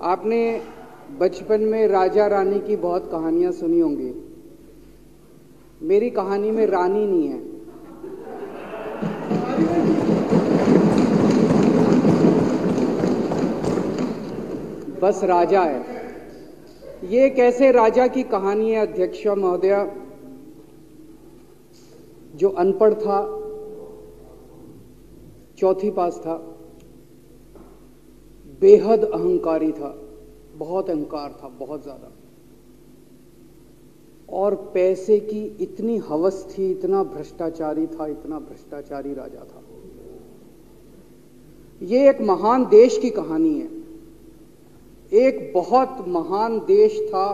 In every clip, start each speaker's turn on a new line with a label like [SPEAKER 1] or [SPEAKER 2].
[SPEAKER 1] आपने बचपन में राजा रानी की बहुत कहानियां सुनी होंगी। मेरी कहानी में रानी नहीं है, बस राजा है। ये कैसे राजा की कहानी है अध्यक्ष महोदया, जो अनपढ़ था, चौथी पास था, बेहद अहंकारी था, बहुत अहंकार था, बहुत ज्यादा, और पैसे की इतनी हवस थी, इतना भ्रष्टाचारी था, इतना भ्रष्टाचारी राजा था। ये एक महान देश की कहानी है। एक बहुत महान देश था,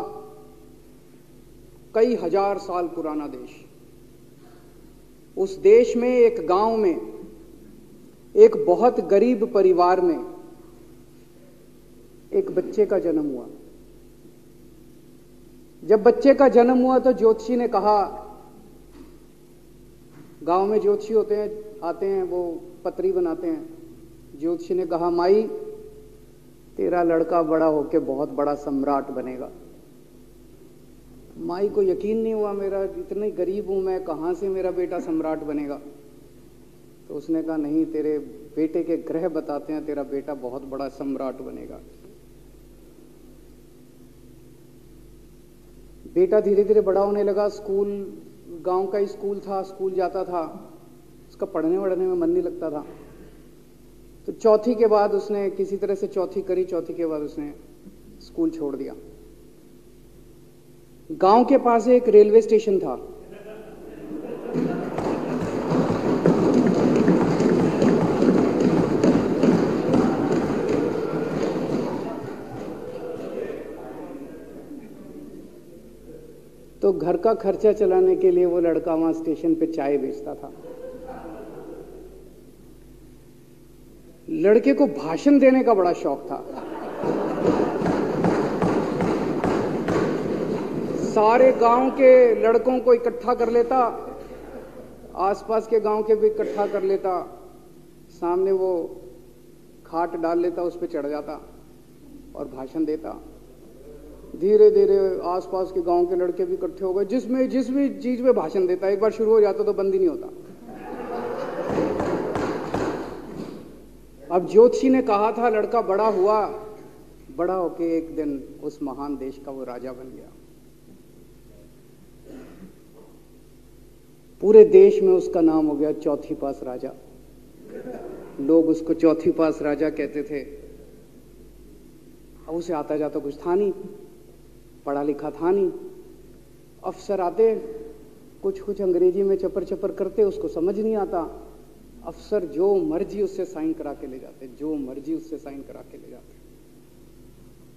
[SPEAKER 1] कई हजार साल पुराना देश। उस देश में एक गांव में एक बहुत गरीब परिवार में एक बच्चे का जन्म हुआ। जब बच्चे का जन्म हुआ तो ज्योतिषी ने कहा, गांव में ज्योतिषी होते हैं, आते हैं, वो पत्री बनाते हैं। ज्योतिषी ने कहा, माई तेरा लड़का बड़ा होके बहुत बड़ा सम्राट बनेगा। माई को यकीन नहीं हुआ, मेरा इतने गरीब हूं मैं, कहां से मेरा बेटा सम्राट बनेगा। तो उसने कहा, नहीं, तेरे बेटे के ग्रह बताते हैं तेरा बेटा बहुत बड़ा सम्राट बनेगा। बेटा धीरे धीरे बड़ा होने लगा। स्कूल, गांव का ही स्कूल था, स्कूल जाता था, उसका पढ़ने वढ़ने में मन नहीं लगता था। तो चौथी के बाद उसने किसी तरह से चौथी करी, चौथी के बाद उसने स्कूल छोड़ दिया। गांव के पास एक रेलवे स्टेशन था। तो घर का खर्चा चलाने के लिए वो लड़का वहां स्टेशन पे चाय बेचता था। लड़के को भाषण देने का बड़ा शौक था। सारे गांव के लड़कों को इकट्ठा कर लेता, आसपास के गांव के भी इकट्ठा कर लेता, सामने वो खाट डाल लेता, उस पर चढ़ जाता और भाषण देता। धीरे धीरे आसपास के गांव के लड़के भी इकट्ठे हो गए। जिस भी चीज में भाषण देता, एक बार शुरू हो जाता तो बंद ही नहीं होता। अब ज्योतिषी ने कहा था, लड़का बड़ा हुआ, बड़ा होके एक दिन उस महान देश का वो राजा बन गया। पूरे देश में उसका नाम हो गया चौथी पास राजा। लोग उसको चौथी पास राजा कहते थे। अब उसे आता जाता कुछ था नहीं, पढ़ा लिखा था नहीं। अफसर आते, कुछ अंग्रेजी में चपर चपर करते, उसको समझ नहीं आता। अफसर जो मर्जी उससे साइन करा के ले जाते, जो मर्जी उससे साइन करा के ले जाते।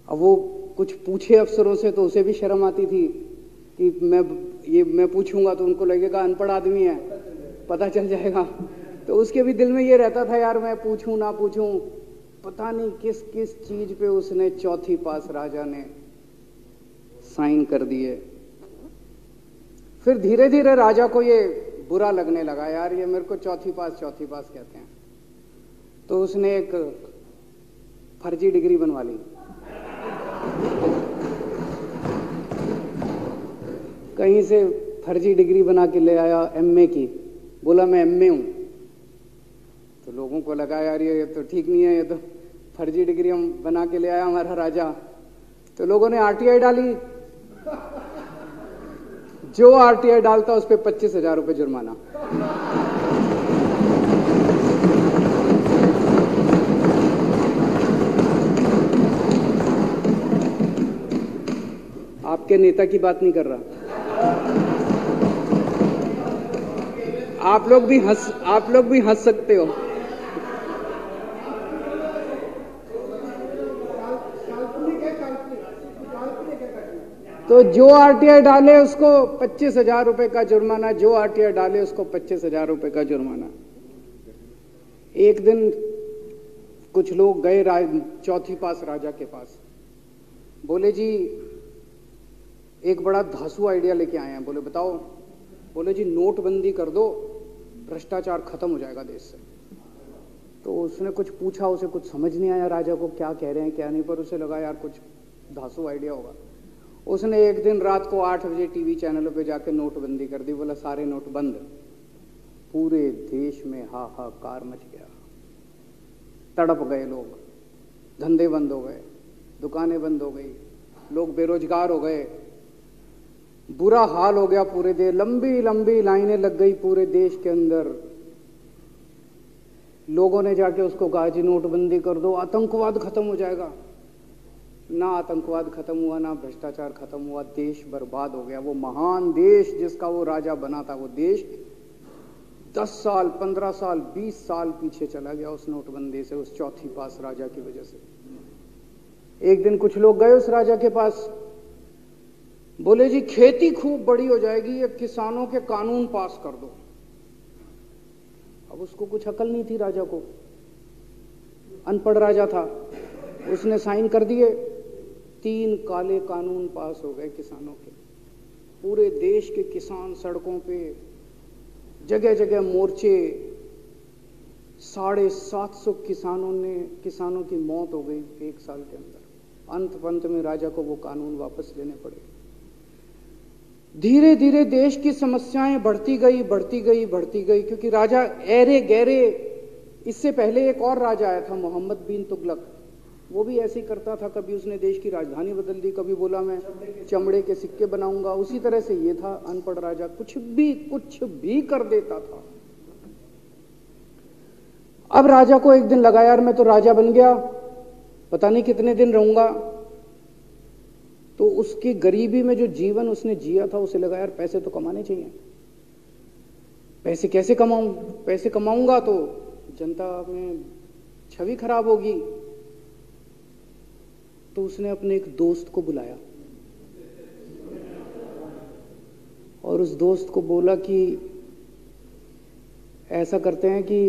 [SPEAKER 1] अब वो कुछ पूछे अफसरों से तो उसे भी शर्म आती थी कि मैं पूछूंगा तो उनको लगेगा अनपढ़ आदमी है, पता चल जाएगा। तो उसके भी दिल में ये रहता था, यार मैं पूछूं ना पूछूं। पता नहीं किस किस चीज पे उसने चौथी पास राजा ने साइन कर दिए। फिर धीरे धीरे राजा को ये बुरा लगने लगा, यार ये मेरे को चौथी पास कहते हैं। तो उसने एक फर्जी डिग्री बनवा ली। कहीं से फर्जी डिग्री बना के ले आया, एमए की। बोला मैं एमए हूं। तो लोगों को लगा, यार ये तो ठीक नहीं है, ये तो फर्जी डिग्री हम बना के ले आया हमारा राजा। तो लोगों ने आरटीआई डाली। जो आरटीआई डालता उस पर 25,000 रुपए जुर्माना। आपके नेता की बात नहीं कर रहा। आप लोग भी हंस सकते हो। तो जो आरटीआई डाले उसको 25,000 रुपए का जुर्माना, जो आरटीआई डाले उसको 25,000 रुपए का जुर्माना। एक दिन कुछ लोग गए चौथी पास राजा के पास। बोले, जी एक बड़ा धांसू आइडिया लेके आए हैं। बोले बताओ। बोले, जी नोटबंदी कर दो, भ्रष्टाचार खत्म हो जाएगा देश से। तो उसने कुछ पूछा, उसे कुछ समझ नहीं आया राजा को क्या कह रहे हैं क्या नहीं, पर उसे लगा यार कुछ धांसू आइडिया होगा। उसने एक दिन रात को 8 बजे टीवी चैनलों पे जाके नोटबंदी कर दी। बोला सारे नोट बंद। पूरे देश में हाहाकार मच गया, तड़प गए लोग, धंधे बंद हो गए, दुकानें बंद हो गई, लोग बेरोजगार हो गए, बुरा हाल हो गया पूरे देश। लंबी लंबी लाइनें लग गई पूरे देश के अंदर। लोगों ने जाके उसको कहा जी नोटबंदी कर दो, आतंकवाद खत्म हो जाएगा। ना आतंकवाद खत्म हुआ, ना भ्रष्टाचार खत्म हुआ, देश बर्बाद हो गया। वो महान देश जिसका वो राजा बना था, वो देश 10 साल 15 साल 20 साल पीछे चला गया उस नोटबंदी से, उस चौथी पास राजा की वजह से। एक दिन कुछ लोग गए उस राजा के पास, बोले जी खेती खूब बड़ी हो जाएगी, ये किसानों के कानून पास कर दो। अब उसको कुछ अकल नहीं थी राजा को, अनपढ़ राजा था। उसने साइन कर दिए, 3 काले कानून पास हो गए किसानों के। पूरे देश के किसान सड़कों पे, जगह जगह मोर्चे, 750 किसानों की मौत हो गई 1 साल के अंदर। अंत में राजा को वो कानून वापस लेने पड़े। धीरे धीरे देश की समस्याएं बढ़ती गई, क्योंकि राजा ऐरे गहरे। इससे पहले एक और राजा आया था, मोहम्मद बिन तुगलक, वो भी ऐसे ही करता था। कभी उसने देश की राजधानी बदल दी, कभी बोला मैं चमड़े के सिक्के बनाऊंगा। उसी तरह से ये था अनपढ़ राजा, कुछ भी कर देता था। अब राजा को एक दिन लगा यार मैं तो राजा बन गया, पता नहीं कितने दिन रहूंगा। तो उसकी गरीबी में जो जीवन उसने जिया था, उसे लगा यार पैसे तो कमाने चाहिए। पैसे कैसे कमाऊं? पैसे कमाऊंगा तो जनता में छवि खराब होगी। तो उसने अपने एक दोस्त को बुलाया और उस दोस्त को बोला कि ऐसा करते हैं कि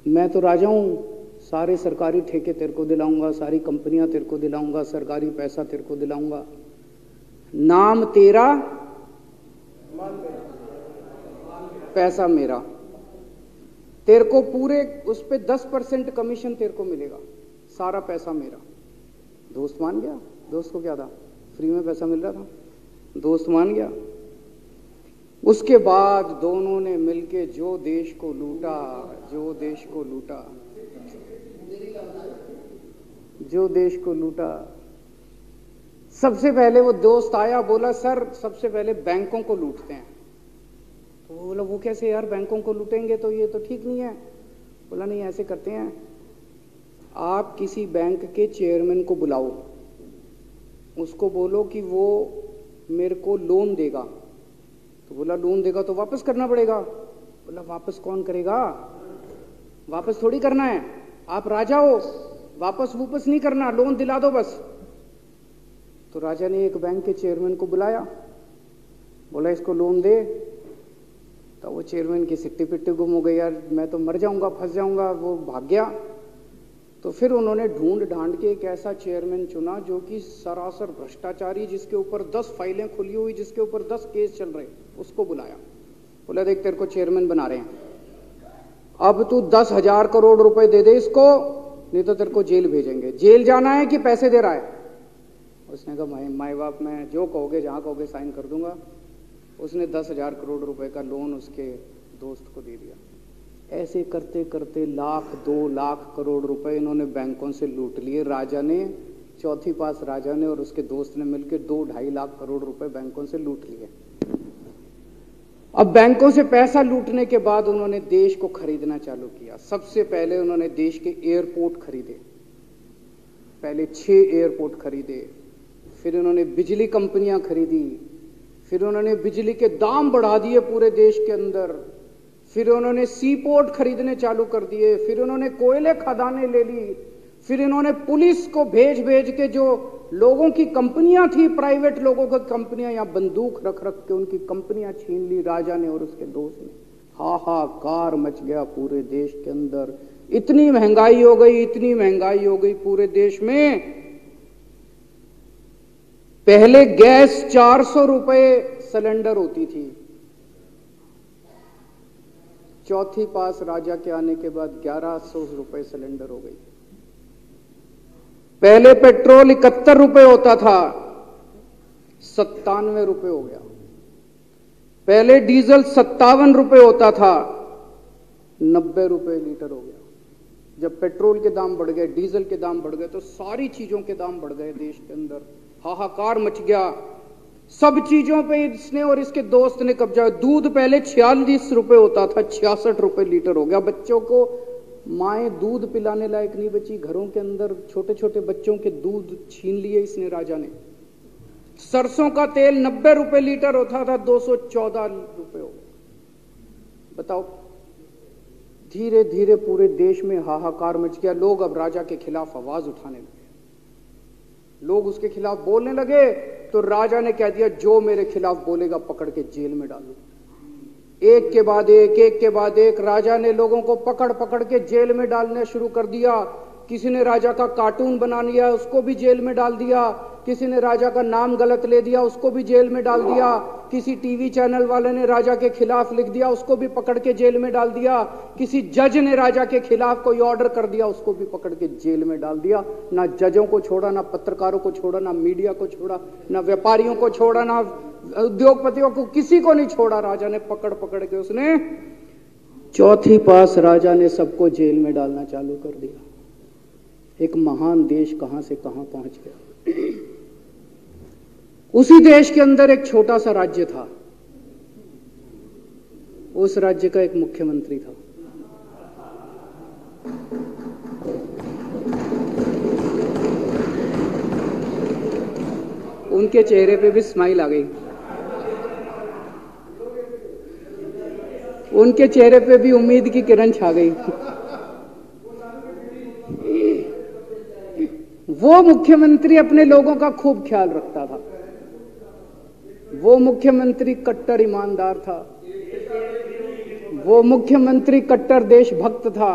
[SPEAKER 1] मैं तो राजा हूं, सारे सरकारी ठेके तेरे को दिलाऊंगा, सारी कंपनियां तेरे को दिलाऊंगा, सरकारी पैसा तेरे को दिलाऊंगा, नाम तेरा पैसा मेरा। तेरे को पूरे उस पे 10% कमीशन तेरे को मिलेगा, सारा पैसा मेरा। दोस्त मान गया। दोस्त को क्या था, फ्री में पैसा मिल रहा था, दोस्त मान गया। उसके बाद दोनों ने मिलके जो देश को लूटा। सबसे पहले वो दोस्त आया, बोला सर सबसे पहले बैंकों को लूटते हैं। तो वो बोला वो कैसे यार, बैंकों को लूटेंगे तो ये तो ठीक नहीं है। बोला नहीं ऐसे करते हैं, आप किसी बैंक के चेयरमैन को बुलाओ, उसको बोलो कि वो मेरे को लोन देगा। तो बोला लोन देगा तो वापस करना पड़ेगा। बोला वापस कौन करेगा, वापस थोड़ी करना है, आप राजा हो, वापस नहीं करना, लोन दिला दो बस। तो राजा ने एक बैंक के चेयरमैन को बुलाया, बोला इसको लोन दे। तो वो चेयरमैन की सिट्टी पिट्टी गुम हो गई, यार मैं तो मर जाऊंगा, फंस जाऊंगा, वो भाग गया। तो फिर उन्होंने ढूंढ ढांड के एक ऐसा चेयरमैन चुना जो कि सरासर भ्रष्टाचारी, जिसके ऊपर 10 फाइलें खुली हुई, जिसके ऊपर 10 केस चल रहे, उसको बुलाया। बोला देख तेरे को चेयरमैन बना रहे हैं, अब तू 10,000 करोड़ रुपए दे दे इसको, नहीं तो तेरे को जेल भेजेंगे। जेल जाना है कि पैसे दे रहा है? उसने कहा माई बाप मैं जो कहोगे जहां कहोगे साइन कर दूंगा। उसने 10,000 करोड़ रुपए का लोन उसके दोस्त को दे दिया। ऐसे करते करते 1,00,000 2,00,000 करोड़ रुपए इन्होंने बैंकों से लूट लिए। राजा ने, चौथी पास राजा ने और उसके दोस्त ने मिलकर 2-2.5 लाख करोड़ रुपए बैंकों से लूट लिए। अब बैंकों से पैसा लूटने के बाद उन्होंने देश को खरीदना चालू किया। सबसे पहले उन्होंने देश के एयरपोर्ट खरीदे, पहले 6 एयरपोर्ट खरीदे, फिर उन्होंने बिजली कंपनियां खरीदी, फिर उन्होंने बिजली के दाम बढ़ा दिए पूरे देश के अंदर, फिर उन्होंने सी पोर्ट खरीदने चालू कर दिए, फिर उन्होंने कोयले खदानें ले ली, फिर इन्होंने पुलिस को भेज के जो लोगों की कंपनियां थी, प्राइवेट लोगों की कंपनियां, यहां बंदूक रख के उनकी कंपनियां छीन ली राजा ने और उसके दोस्त ने। हाहाकार मच गया पूरे देश के अंदर। इतनी महंगाई हो गई पूरे देश में। पहले गैस 400 रुपए सिलेंडर होती थी, चौथी पास राजा के आने के बाद 1100 रुपए सिलेंडर हो गई। पहले पेट्रोल 71 रुपए होता था, 97 रुपए हो गया। पहले डीजल 57 रुपए होता था, 90 रुपए लीटर हो गया। जब पेट्रोल के दाम बढ़ गए, डीजल के दाम बढ़ गए, तो सारी चीजों के दाम बढ़ गए। देश के अंदर हाहाकार मच गया। सब चीजों पे इसने और इसके दोस्त ने कब्जा। दूध पहले 46 रुपए होता था, 66 रुपए लीटर हो गया। बच्चों को माएं दूध पिलाने लायक नहीं बची। घरों के अंदर छोटे छोटे बच्चों के दूध छीन लिए इसने, राजा ने। सरसों का तेल 90 रुपए लीटर होता था, 214 रुपए हो गया। बताओ, धीरे धीरे पूरे देश में हाहाकार मच गया। लोग अब राजा के खिलाफ आवाज उठाने लगे, लोग उसके खिलाफ बोलने लगे। तो राजा ने कह दिया, जो मेरे खिलाफ बोलेगा पकड़ के जेल में डालो। एक के बाद एक राजा ने लोगों को पकड़ पकड़ के जेल में डालना शुरू कर दिया। किसी ने राजा का कार्टून बना लिया, उसको भी जेल में डाल दिया। किसी ने राजा का नाम गलत ले दिया, उसको भी जेल में डाल दिया। किसी टीवी चैनल वाले ने राजा के खिलाफ लिख दिया, उसको भी पकड़ के जेल में डाल दिया। किसी जज ने राजा के खिलाफ कोई ऑर्डर कर दिया, उसको भी पकड़ के जेल में डाल दिया। ना जजों को छोड़ा, ना पत्रकारों को छोड़ा, ना मीडिया को छोड़ा, ना व्यापारियों को छोड़ा, ना उद्योगपतियों को, किसी को नहीं छोड़ा। राजा ने पकड़ पकड़ के उसने चौथी पास राजा ने सबको जेल में डालना चालू कर दिया। एक महान देश कहां से कहां पहुंच गया। उसी देश के अंदर एक छोटा सा राज्य था। उस राज्य का एक मुख्यमंत्री था। उनके चेहरे पे भी स्माइल आ गई। उनके चेहरे पे भी उम्मीद की किरण छा गई। वो मुख्यमंत्री अपने लोगों का खूब ख्याल रखता था। वो मुख्यमंत्री कट्टर ईमानदार था। वो मुख्यमंत्री कट्टर देशभक्त था।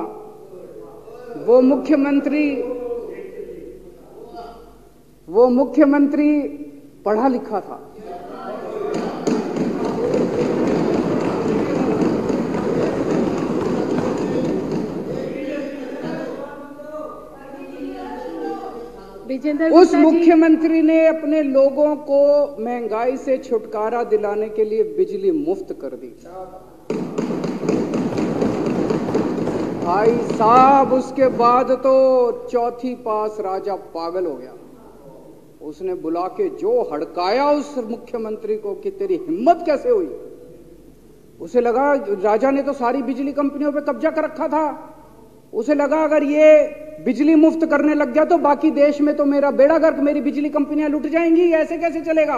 [SPEAKER 1] वो मुख्यमंत्री पढ़ा लिखा था। उस मुख्यमंत्री ने अपने लोगों को महंगाई से छुटकारा दिलाने के लिए बिजली मुफ्त कर दी। भाई साहब, उसके बाद तो चौथी पास राजा पागल हो गया। उसने बुला के जो हड़काया उस मुख्यमंत्री को कि तेरी हिम्मत कैसे हुई। उसे लगा राजा ने तो सारी बिजली कंपनियों पे कब्जा कर रखा था। उसे लगा अगर ये बिजली मुफ्त करने लग गया तो बाकी देश में तो मेरा बेड़ा गर्क, मेरी बिजली कंपनियां लुट जाएंगी, ऐसे कैसे चलेगा।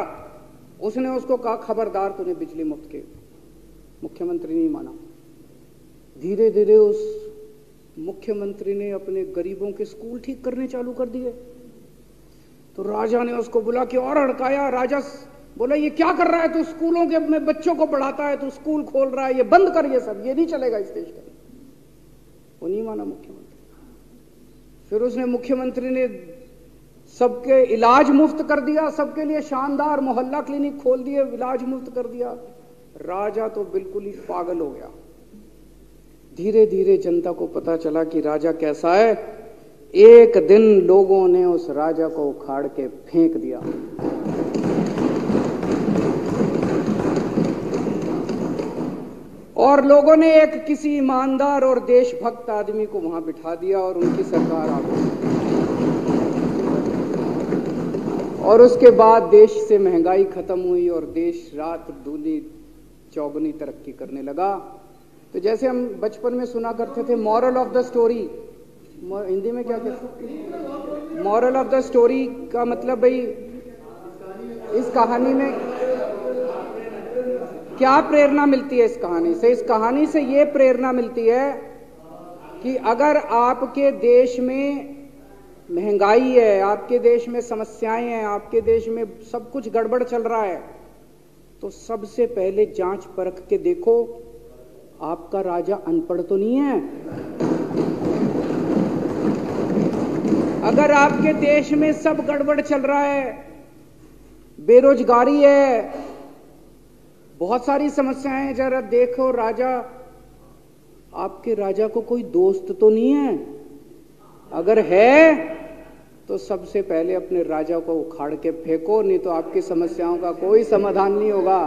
[SPEAKER 1] उसने उसको कहा, खबरदार, तूने बिजली मुफ्त के। मुख्यमंत्री नहीं माना। धीरे धीरे उस मुख्यमंत्री ने अपने गरीबों के स्कूल ठीक करने चालू कर दिए। तो राजा ने उसको बुला के और हड़काया। राजा बोला, ये क्या कर रहा है तू, स्कूलों के में बच्चों को पढ़ाता है, तू स्कूल खोल रहा है, ये बंद कर, ये सब, ये नहीं चलेगा इस देश का। वो नहीं माना मुख्यमंत्री। फिर उसने मुख्यमंत्री ने सबके इलाज मुफ्त कर दिया, सबके लिए शानदार मोहल्ला क्लिनिक खोल दिए, इलाज मुफ्त कर दिया। राजा तो बिल्कुल ही पागल हो गया। धीरे धीरे जनता को पता चला कि राजा कैसा है। एक दिन लोगों ने उस राजा को उखाड़ के फेंक दिया। और लोगों ने एक किसी ईमानदार और देशभक्त आदमी को वहां बिठा दिया और उनकी सरकार आ गई। और उसके बाद देश से महंगाई खत्म हुई और देश रात दूनी चौगुनी तरक्की करने लगा। तो जैसे हम बचपन में सुना करते थे, moral of the story, Hindi में क्या कहते, मॉरल ऑफ द स्टोरी का मतलब भाई इस कहानी में क्या प्रेरणा मिलती है। इस कहानी से, इस कहानी से ये प्रेरणा मिलती है कि अगर आपके देश में महंगाई है, आपके देश में समस्याएं हैं, आपके देश में सब कुछ गड़बड़ चल रहा है, तो सबसे पहले जांच परख के देखो आपका राजा अनपढ़ तो नहीं है। अगर आपके देश में सब गड़बड़ चल रहा है, बेरोजगारी है, बहुत सारी समस्याएं, जरा देखो राजा आपके राजा को कोई दोस्त तो नहीं है? अगर है तो सबसे पहले अपने राजा को उखाड़ के फेंको, नहीं तो आपकी समस्याओं का कोई समाधान नहीं होगा।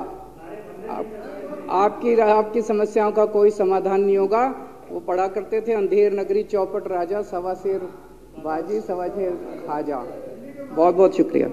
[SPEAKER 1] आपकी समस्याओं का कोई समाधान नहीं होगा। वो पढ़ा करते थे, अंधेर नगरी चौपट राजा, सवा शेर बाजी सवा शेर खाजा। बहुत बहुत शुक्रिया।